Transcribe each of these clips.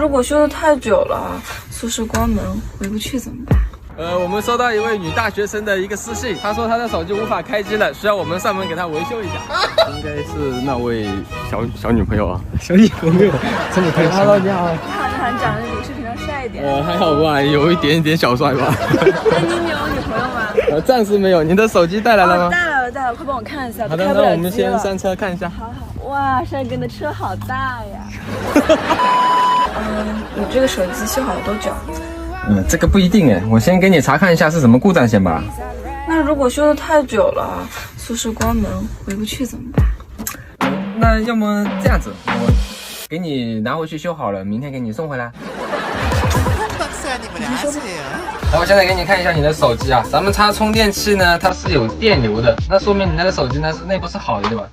如果修的太久了，宿舍关门回不去怎么办？我们收到一位女大学生的一个私信，她说她的手机无法开机了，需要我们上门给她维修一下。应该是那位小女朋友啊，小女朋友，这么开心。Hello， 你好。你好，你好，你长得比视频上帅一点。还好吧，有一点点小帅吧。那你有女朋友吗？暂时没有。你的手机带来了吗？带了，快帮我看一下。好的，那我们先上车看一下。好。哇，帅哥的车好大呀。你这个手机修好了多久？这个不一定哎，我先给你查看一下是什么故障先吧。那如果修的太久了，宿舍关门回不去怎么办？那要么这样子，我给你拿回去修好了，明天给你送回来。来，我现在给你看一下你的手机啊，咱们插充电器呢，它是有电流的，那说明你那个手机呢是内部是好的，对吧？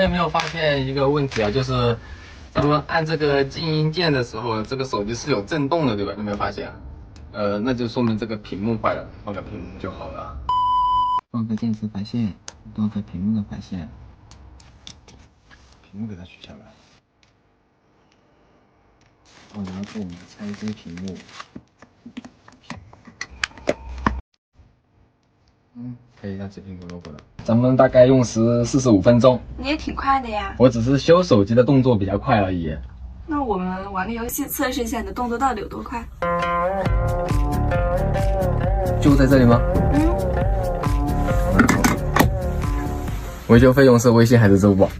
有没有发现一个问题啊？就是咱们按这个静音键的时候，这个手机是有震动的，对吧？有没有发现啊？那就说明这个屏幕坏了，换个屏幕就好了。换个电池排线，换个屏幕的排线，屏幕给它取下来。然后我们拆接屏幕。可以让这苹果 logo 了。咱们大概用时45分钟。你也挺快的呀。我只是修手机的动作比较快而已。那我们玩个游戏，测试一下你的动作到底有多快。就在这里吗？维修费用是微信还是支付宝？